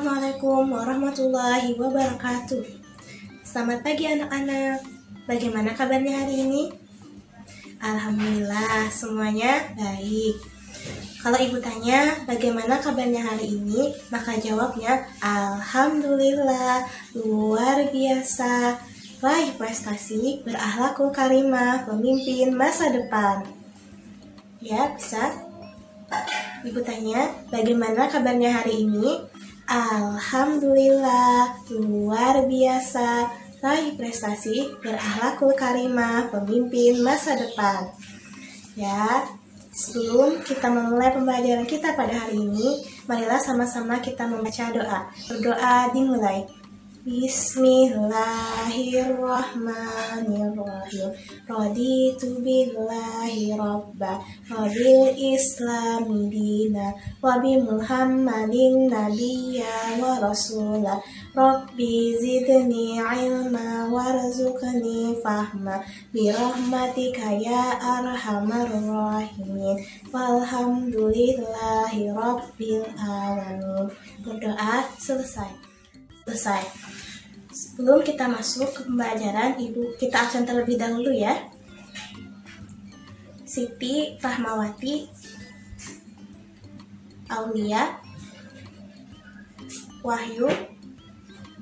Assalamualaikum warahmatullahi wabarakatuh. Selamat pagi anak-anak. Bagaimana kabarnya hari ini? Alhamdulillah semuanya baik. Kalau ibu tanya bagaimana kabarnya hari ini, maka jawabnya alhamdulillah, luar biasa, raih prestasi, berakhlakul karimah, pemimpin masa depan. Ya, bisa? Ibu tanya bagaimana kabarnya hari ini? Alhamdulillah, luar biasa, raih prestasi, berakhlakul karimah, pemimpin masa depan. Ya, sebelum kita memulai pembelajaran kita pada hari ini, marilah sama-sama kita membaca doa. Berdoa dimulai. Bismillahirrahmanirrahim. Raditu billahi robba, wabil islami dina, wabi muhammadin nabiyya wa rasulah. Rabbi zidni ilma warzuqni fahma, birahmatika ya arhamar rahimin, walhamdulillahi rabbil alamin. Berdoa selesai. Sebelum kita masuk ke pembelajaran, kita absen terlebih dahulu ya. Siti Rahmawati, Aulia, Wahyu,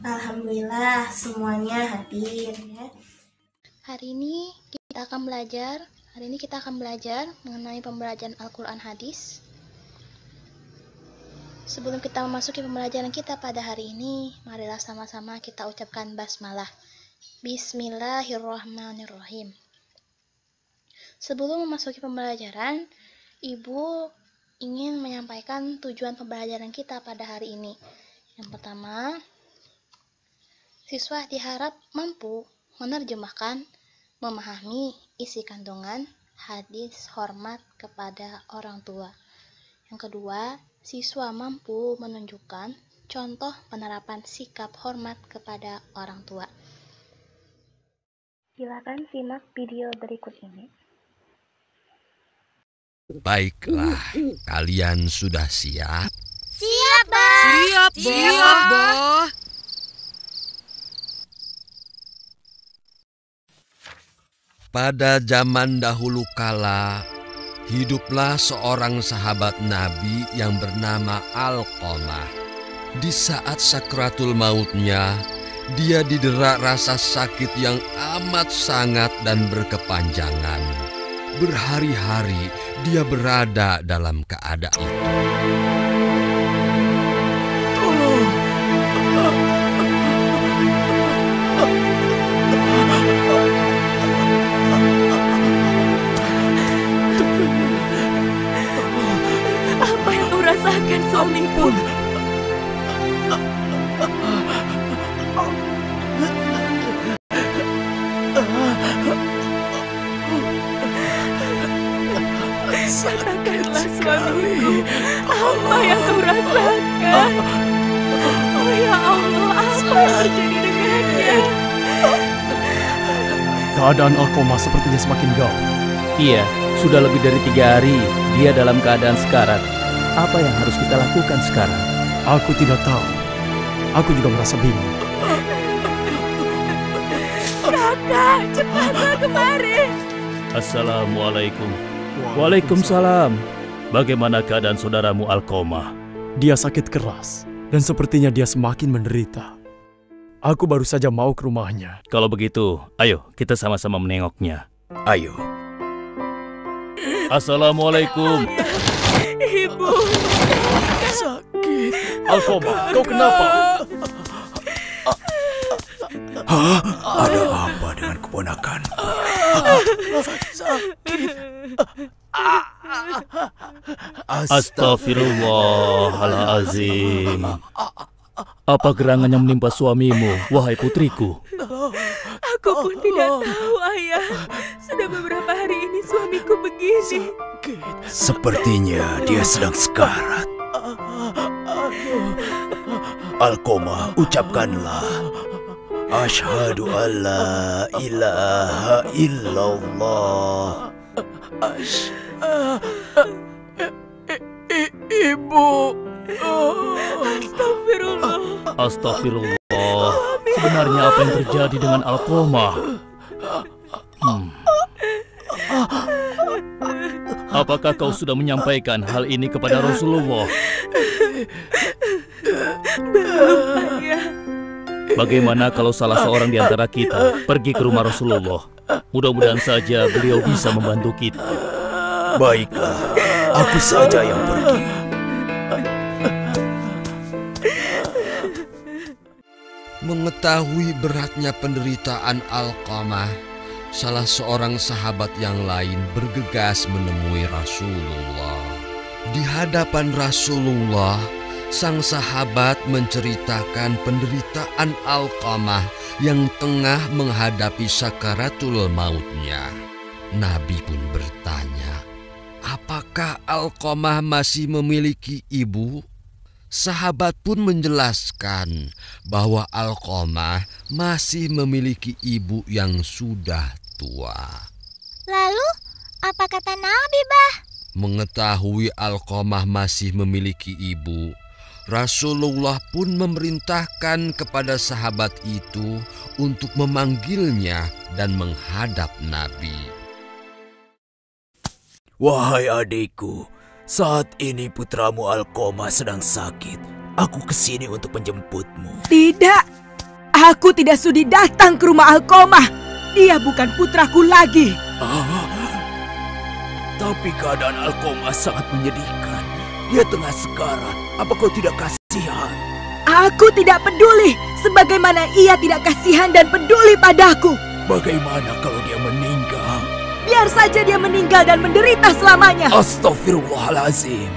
alhamdulillah semuanya hadir ya. Hari ini kita akan belajar mengenai pembelajaran Al-Quran Hadis. Sebelum kita memasuki pembelajaran kita pada hari ini, marilah sama-sama kita ucapkan basmalah. Bismillahirrahmanirrahim. Sebelum memasuki pembelajaran, Ibu ingin menyampaikan tujuan pembelajaran kita pada hari ini. Yang pertama, siswa diharap mampu menerjemahkan, memahami isi kandungan hadis hormat kepada orang tua. Yang kedua, siswa mampu menunjukkan contoh penerapan sikap hormat kepada orang tua. Silakan simak video berikut ini. Baiklah, kalian sudah siap? Siap, Bah. Siap, Bah. Pada zaman dahulu kala, hiduplah seorang sahabat Nabi yang bernama Alqamah. Di saat sakratul mautnya, dia didera rasa sakit yang amat sangat dan berkepanjangan. Berhari-hari dia berada dalam keadaan itu. Apa yang kau rasakan, suamiku? Katakanlah, suamiku, apa yang kau rasakan? Oh ya Allah, apa yang terjadi dengannya? Keadaan Alqamah sepertinya semakin gawat. Iya, sudah lebih dari 3 hari dia dalam keadaan sekarat. Apa yang harus kita lakukan sekarang? Aku tidak tahu. Aku juga merasa bingung. Kakak, cepatlah kemari. Assalamualaikum. Waalaikumsalam. Bagaimana keadaan saudaramu Alqamah? Dia sakit keras dan sepertinya dia semakin menderita. Aku baru saja mau ke rumahnya. Kalau begitu, ayo kita sama-sama menengoknya. Ayo. Assalamualaikum. Ibu. Sakit. Alqamah, kau kenapa? Hah? Ada apa dengan keponakan? Sakit. Astaghfirullahalazim. Apa gerangan yang menimpa suamimu, wahai putriku? Aku pun tidak tahu, Ayah. Sudah beberapa hari ini suamiku begini. Sepertinya dia sedang sekarat. Alqamah, ucapkanlah Asyhadu an la ilaha illallah. Ibu. Astagfirullah. Astagfirullah. Sebenarnya apa yang terjadi dengan Alqomah? Apakah kau sudah menyampaikan hal ini kepada Rasulullah? Belum, Ayah. Bagaimana kalau salah seorang di antara kita pergi ke rumah Rasulullah? Mudah-mudahan saja beliau bisa membantu kita. Baiklah, aku saja yang pergi. Mengetahui beratnya penderitaan Alqamah, salah seorang sahabat yang lain bergegas menemui Rasulullah. Di hadapan Rasulullah, sang sahabat menceritakan penderitaan Alqamah yang tengah menghadapi sakaratul mautnya. Nabi pun bertanya, apakah Alqamah masih memiliki ibu? Sahabat pun menjelaskan bahwa Alqamah masih memiliki ibu yang sudah tua. Lalu, apa kata Nabi, Bah? Mengetahui Alqamah masih memiliki ibu, Rasulullah pun memerintahkan kepada sahabat itu untuk memanggilnya dan menghadap Nabi. Wahai adikku, saat ini putramu Alqomah sedang sakit. Aku kesini untuk menjemputmu. Tidak, aku tidak sudi datang ke rumah Alqomah. Dia bukan putraku lagi. Tapi keadaan Alqomah sangat menyedihkan. Dia tengah sekarat. Apa kau tidak kasihan? Aku tidak peduli, sebagaimana ia tidak kasihan dan peduli padaku. Bagaimana kalau dia meninggal? Biar saja dia meninggal dan menderita selamanya. Astaghfirullahalazim.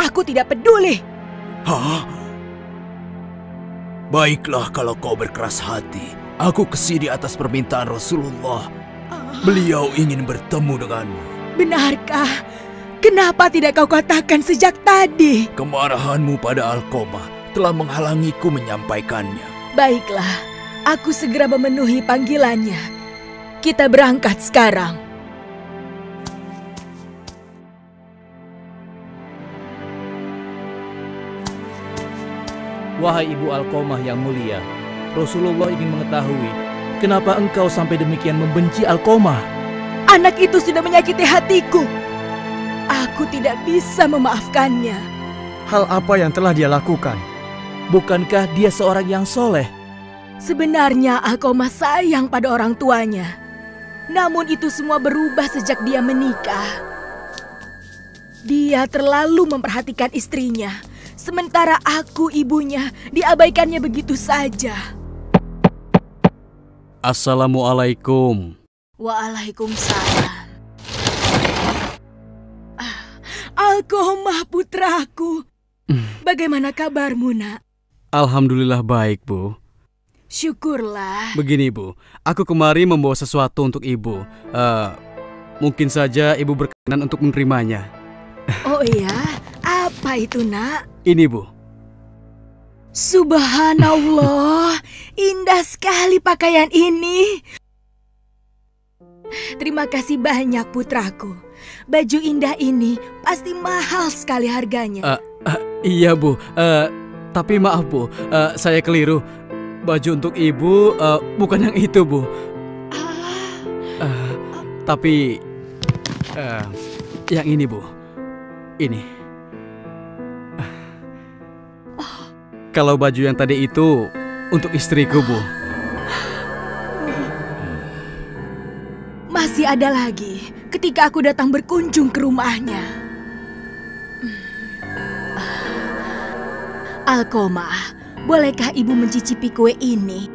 Aku tidak peduli. Hah? Baiklah kalau kau berkeras hati. Aku kesini atas permintaan Rasulullah. Beliau ingin bertemu denganmu. Benarkah? Kenapa tidak kau katakan sejak tadi? Kemarahanmu pada Alqomah telah menghalangiku menyampaikannya. Baiklah, aku segera memenuhi panggilannya. Kita berangkat sekarang. Wahai Ibu Alqomah yang mulia, Rasulullah ingin mengetahui kenapa engkau sampai demikian membenci Alqomah. Anak itu sudah menyakiti hatiku. Aku tidak bisa memaafkannya. Hal apa yang telah dia lakukan? Bukankah dia seorang yang soleh? Sebenarnya Alqomah sayang pada orang tuanya. Namun itu semua berubah sejak dia menikah. Dia terlalu memperhatikan istrinya. Sementara aku, ibunya, diabaikannya begitu saja. Assalamualaikum. Waalaikumsalam. Alqomah putraku. Bagaimana kabarmu, Nak? Alhamdulillah baik, Bu. Syukurlah. Begini, Bu. Aku kemari membawa sesuatu untuk Ibu. Mungkin saja Ibu berkenan untuk menerimanya. Oh iya? Apa itu, Nak? Ini, Bu. Subhanallah, indah sekali pakaian ini. Terima kasih banyak, putraku. Baju indah ini pasti mahal sekali harganya. Iya, Bu. Tapi maaf, Bu. Saya keliru. Baju untuk Ibu bukan yang itu, Bu. Tapi yang ini, Bu. Ini. Kalau baju yang tadi itu untuk istriku, Bu. Masih ada lagi ketika aku datang berkunjung ke rumahnya. Alqomah, bolehkah Ibu mencicipi kue ini?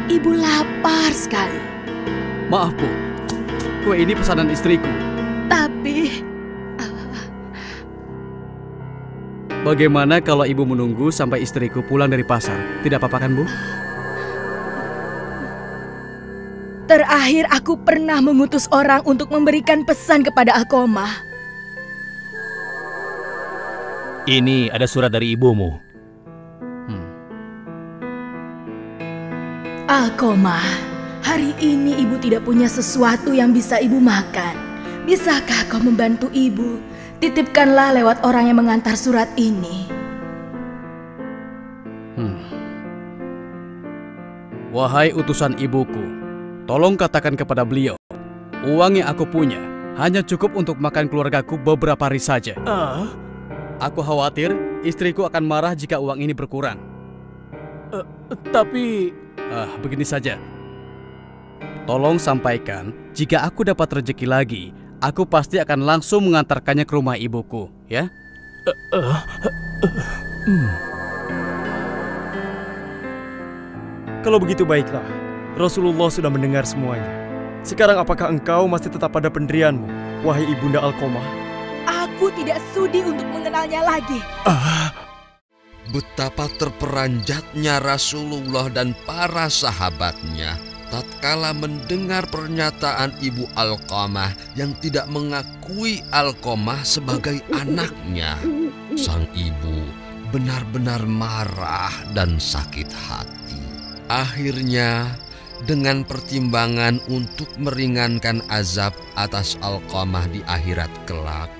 Ibu lapar sekali. Maaf, Bu. Kue ini pesanan istriku. Tapi bagaimana kalau Ibu menunggu sampai istriku pulang dari pasar? Tidak apa-apa kan, Bu? terakhir aku pernah mengutus orang untuk memberikan pesan kepada Alqomah. Ini ada surat dari ibumu. Alqomah, hari ini ibu tidak punya sesuatu yang bisa ibu makan. Bisakah kau membantu ibu? Titipkanlah lewat orang yang mengantar surat ini. Wahai utusan ibuku, tolong katakan kepada beliau, uang yang aku punya hanya cukup untuk makan keluargaku beberapa hari saja. Aku khawatir istriku akan marah jika uang ini berkurang. Tapi... begini saja. Tolong sampaikan, jika aku dapat rezeki lagi, aku pasti akan langsung mengantarkannya ke rumah ibuku, ya? Kalau begitu baiklah, Rasulullah sudah mendengar semuanya. Sekarang apakah engkau masih tetap pada pendirianmu, wahai Ibunda Alqomah? Aku tidak sudi untuk mengenalnya lagi. Betapa terperanjatnya Rasulullah dan para sahabatnya tatkala mendengar pernyataan Ibu Alqamah yang tidak mengakui Alqamah sebagai anaknya. Sang ibu benar-benar marah dan sakit hati. Akhirnya, dengan pertimbangan untuk meringankan azab atas Alqamah di akhirat kelak,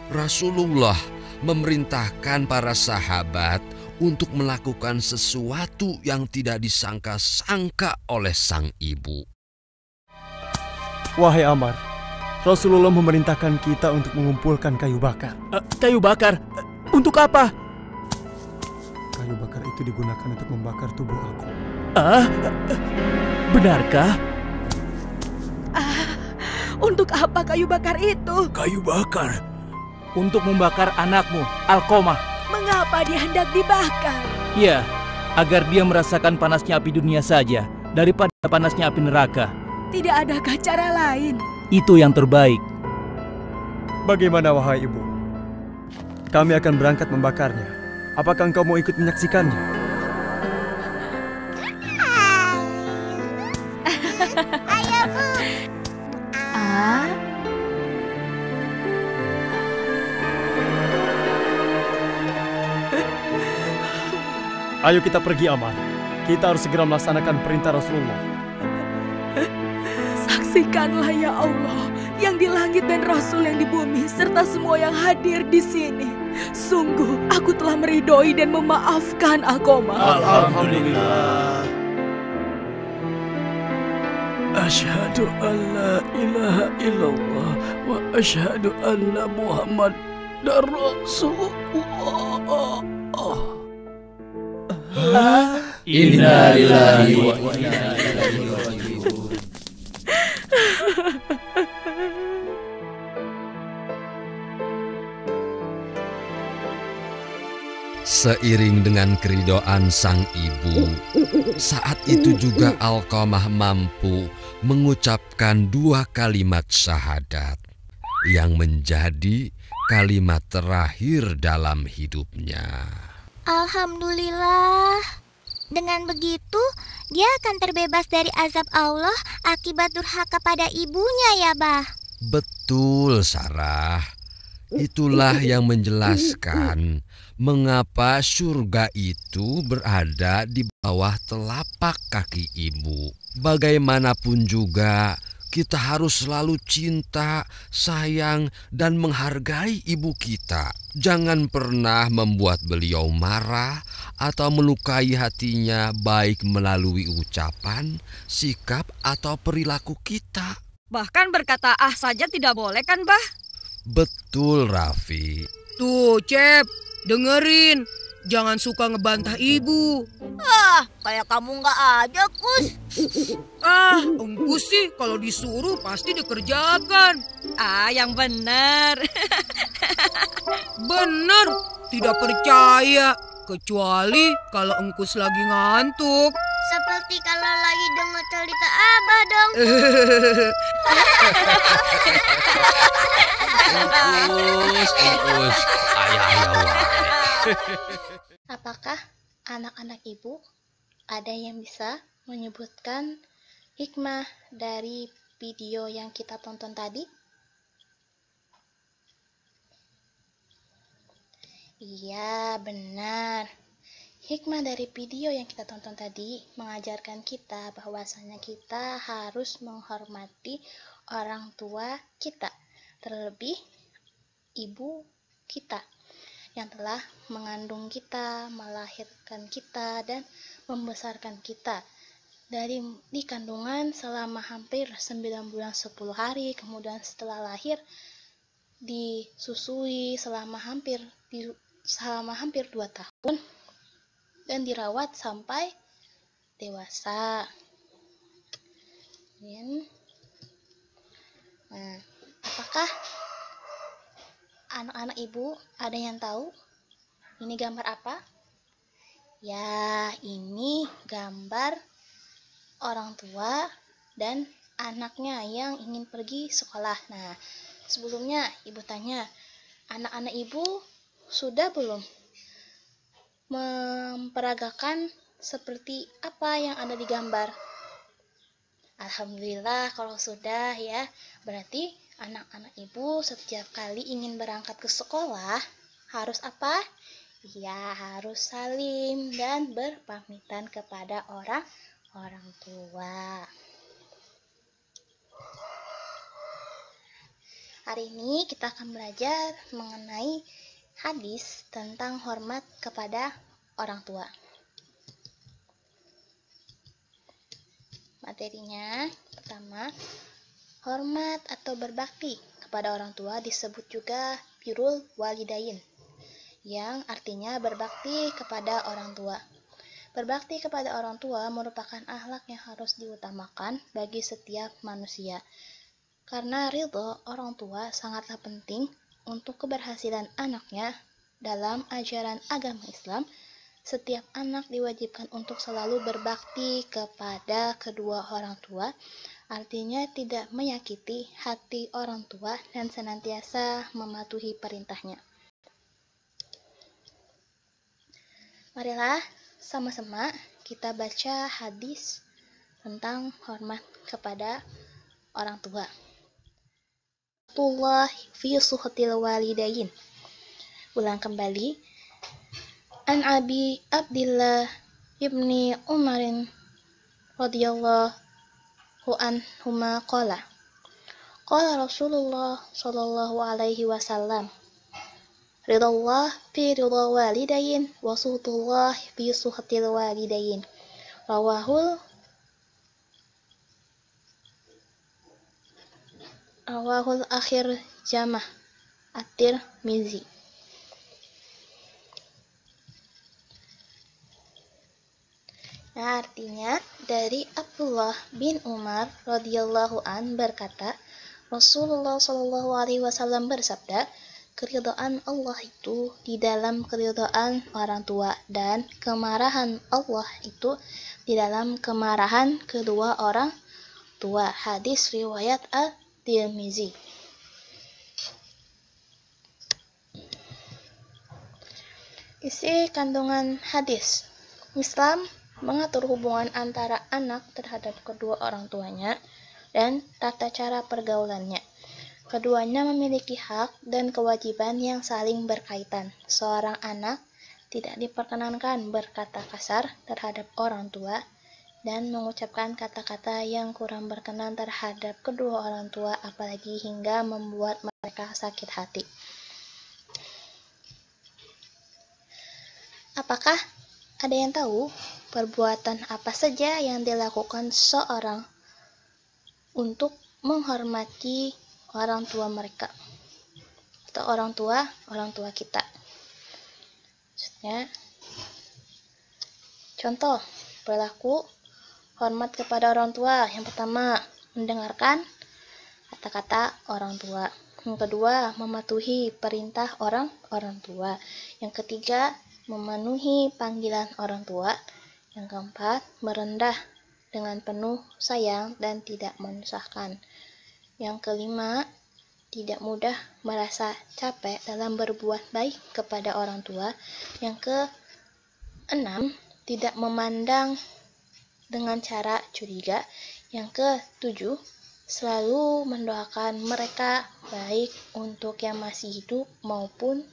Rasulullah memerintahkan para sahabat untuk melakukan sesuatu yang tidak disangka-sangka oleh sang ibu. Wahai Ammar, Rasulullah memerintahkan kita untuk mengumpulkan kayu bakar. Kayu bakar? Untuk apa? Kayu bakar itu digunakan untuk membakar tubuh Alqamah. Benarkah? Untuk apa kayu bakar itu? Kayu bakar? Untuk membakar anakmu, Alqamah. Mengapa dia hendak dibakar? Ya, agar dia merasakan panasnya api dunia saja daripada panasnya api neraka. Tidak adakah cara lain? Itu yang terbaik. Bagaimana wahai ibu? Kami akan berangkat membakarnya. Apakah engkau mau ikut menyaksikannya? Ayo, Bu. Ayo kita pergi, Ammar. Kita harus segera melaksanakan perintah Rasulullah. Saksikanlah ya Allah, yang di langit dan Rasul yang di bumi, serta semua yang hadir di sini. Sungguh, aku telah meridhoi dan memaafkan Alqamah. Alhamdulillah. Asyhadu an la ilaha illallah wa asyhadu anna Muhammadar Rasulullah. Inna lillahi wa inna ilaihi raji'un. Seiring dengan keridhaan sang ibu, saat itu juga Alqamah mampu mengucapkan 2 kalimat syahadat yang menjadi kalimat terakhir dalam hidupnya. Alhamdulillah. Dengan begitu, dia akan terbebas dari azab Allah akibat durhaka pada ibunya ya, Bah. Betul, Sarah. Itulah yang menjelaskan mengapa surga itu berada di bawah telapak kaki ibu. Bagaimanapun juga, kita harus selalu cinta, sayang, dan menghargai ibu kita. Jangan pernah membuat beliau marah atau melukai hatinya, baik melalui ucapan, sikap, atau perilaku kita. Bahkan berkata saja tidak boleh kan, Bah? Betul, Raffi. Tuh, Cep, dengerin. Jangan suka ngebantah ibu. Kayak kamu nggak ada, Kus. Engkus sih kalau disuruh pasti dikerjakan. Yang benar. Benar, tidak percaya. Kecuali kalau Engkus lagi ngantuk. Seperti kalau lagi dengar cerita Abah dong. Engkus, ayah. Apakah anak-anak ibu ada yang bisa menyebutkan hikmah dari video yang kita tonton tadi? Iya, benar. Hikmah dari video yang kita tonton tadi mengajarkan kita bahwasanya kita harus menghormati orang tua kita, terlebih ibu kita yang telah mengandung kita, melahirkan kita, dan membesarkan kita. di kandungan selama hampir 9 bulan 10 hari, kemudian setelah lahir disusui selama hampir 2 tahun dan dirawat sampai dewasa. Nah, apakah anak-anak ibu ada yang tahu ini gambar apa? Ya, ini gambar orang tua dan anaknya yang ingin pergi sekolah. Nah, sebelumnya ibu tanya, anak-anak ibu sudah belum memperagakan seperti apa yang ada di gambar? Alhamdulillah kalau sudah ya. Berarti anak-anak ibu setiap kali ingin berangkat ke sekolah harus apa? Ya, harus salim dan berpamitan kepada orang tua. Hari ini kita akan belajar mengenai hadis tentang hormat kepada orang tua. Materinya pertama, hormat atau berbakti kepada orang tua disebut juga birrul walidain, yang artinya berbakti kepada orang tua. Berbakti kepada orang tua merupakan akhlak yang harus diutamakan bagi setiap manusia. Karena ridho orang tua sangatlah penting untuk keberhasilan anaknya dalam ajaran agama Islam. Setiap anak diwajibkan untuk selalu berbakti kepada kedua orang tua, artinya tidak menyakiti hati orang tua dan senantiasa mematuhi perintahnya. Marilah sama-sama kita baca hadis tentang hormat kepada orang tua. Tullah fi suhtil walidain. Ulang kembali. An Abi Abdillah ibni Umarin radhiyallahu anhuma qala. Qala Rasulullah sallallahu alaihi wasallam. Ridallah fi ridha walidain wa suhutullah fi suhatil walidain. Rawahul akhir jamah at-Tirmizi. Nah, artinya dari Abdullah bin Umar radhiyallahu an berkata, Rasulullah sallallahu alaihi wasallam bersabda, keridhaan Allah itu di dalam keridhaan orang tua dan kemarahan Allah itu di dalam kemarahan kedua orang tua. Hadis riwayat At-Tirmizi. Isi kandungan hadis. Islam mengatur hubungan antara anak terhadap kedua orang tuanya dan tata cara pergaulannya. Keduanya memiliki hak dan kewajiban yang saling berkaitan. Seorang anak tidak diperkenankan berkata kasar terhadap orang tua dan mengucapkan kata-kata yang kurang berkenan terhadap kedua orang tua, apalagi hingga membuat mereka sakit hati. Apakah ada yang tahu perbuatan apa saja yang dilakukan seorang untuk menghormati orang tua mereka atau orang tua kita? Maksudnya, contoh perilaku hormat kepada orang tua. Yang pertama, mendengarkan kata-kata orang tua. Yang kedua, mematuhi perintah orang tua. Yang ketiga, memenuhi panggilan orang tua. Yang keempat, merendah dengan penuh sayang dan tidak menyusahkan. Yang kelima, tidak mudah merasa capek dalam berbuat baik kepada orang tua. Yang keenam, tidak memandang dengan cara curiga. Yang ketujuh, selalu mendoakan mereka baik untuk yang masih hidup maupun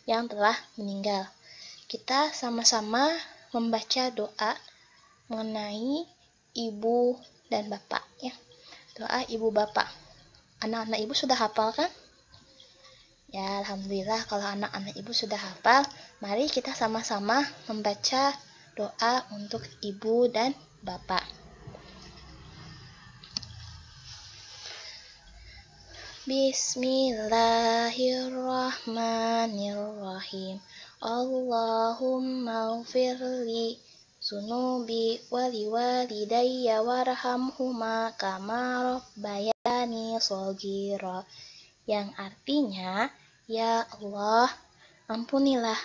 yang telah meninggal. Kita sama-sama membaca doa mengenai ibu dan bapak ya. Doa ibu bapak. Anak-anak ibu sudah hafal kan? Ya, alhamdulillah kalau anak-anak ibu sudah hafal. Mari kita sama-sama membaca doa untuk ibu dan bapak. Bismillahirrahmanirrahim. Allahumma ghfirli zunubi waliwalidayya warhamhuma kama rabbayani shaghira. Yang artinya, ya Allah, ampunilah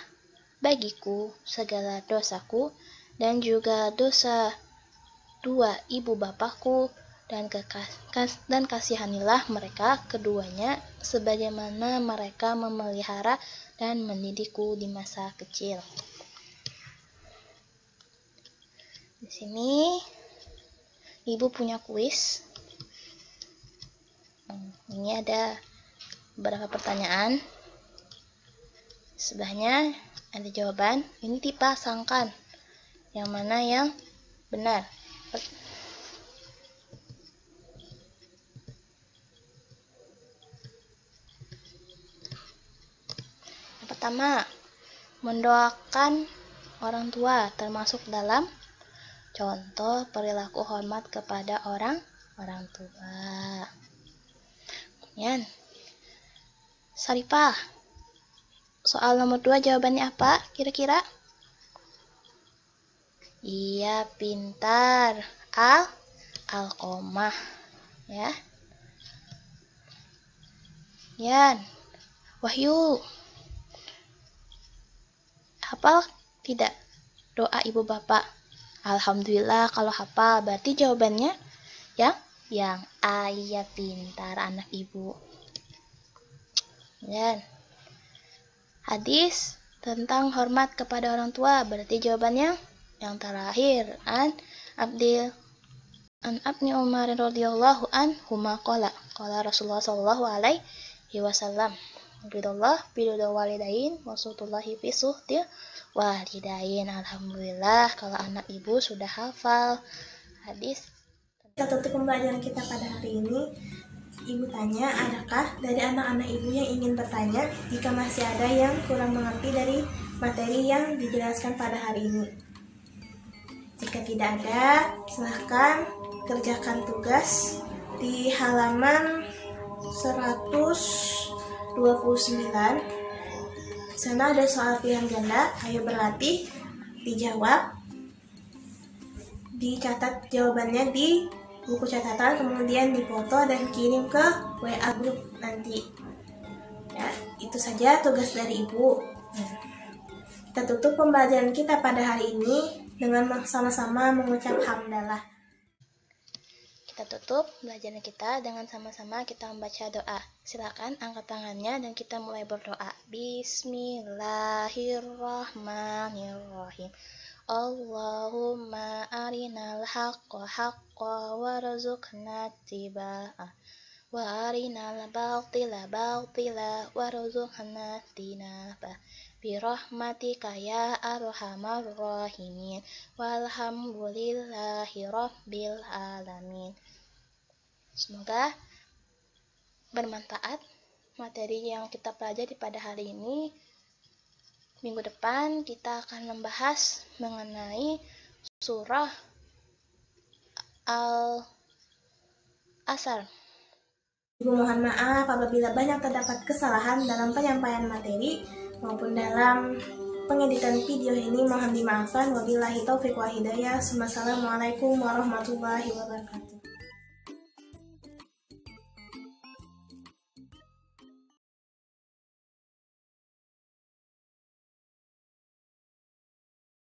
bagiku segala dosaku dan juga dosa dua ibu bapakku, dan kasihanilah mereka keduanya sebagaimana mereka memelihara dan mendidikku di masa kecil. Di sini ibu punya kuis. Ini ada beberapa pertanyaan. Sebelahnya ada jawaban. Ini dipasangkan. Yang mana yang benar? Yang pertama, mendoakan orang tua termasuk dalam contoh perilaku hormat kepada orang tua. Kemudian, Sarifah, soal nomor 2 jawabannya apa kira-kira? Iya, pintar. Alqomah. Ya. Yan, Wahyu, hafal tidak doa ibu bapak? Alhamdulillah kalau hafal. Berarti jawabannya yang ayah pintar anak ibu. Dan hadis tentang hormat kepada orang tua, berarti jawabannya yang terakhir. An Abni Umar radhiyallahu anhuma qala Rasulullah sallallahu alaihi wasallam, ridallah bidul walidain wasutullahi fi suhti walidain. Alhamdulillah kalau anak ibu sudah hafal hadis. Kita tutup pembelajaran kita pada hari ini. Ibu tanya, adakah dari anak-anak ibu yang ingin bertanya jika masih ada yang kurang mengerti dari materi yang dijelaskan pada hari ini? Jika tidak ada, silahkan kerjakan tugas di halaman 129. Di sana ada soal pilihan ganda. Ayo berlatih, dijawab, dicatat jawabannya di buku catatan, kemudian difoto dan kirim ke WA grup nanti. Ya, itu saja tugas dari ibu. Kita tutup pembelajaran kita pada hari ini dengan sama-sama mengucap hamdalah. Kita tutup pembelajaran kita dengan sama-sama kita membaca doa. Silakan angkat tangannya dan kita mulai berdoa. Bismillahirrahmanirrahim. Allahumma arinal haqqa haqqa warzuqna tiba'ah wa arinal batila batila warzuqna tinabah birahmatika ya arhamar rahimin walhamdulillahi rabbil alamin. Semoga bermanfaat materi yang kita pelajari pada hari ini. Minggu depan kita akan membahas mengenai surah Al-Asr. Ibu mohon maaf apabila banyak terdapat kesalahan dalam penyampaian materi maupun dalam pengeditan video ini, mohon dimaafkan. Wabillahi taufiq wa hidayah. Wassalamualaikum warahmatullahi wabarakatuh.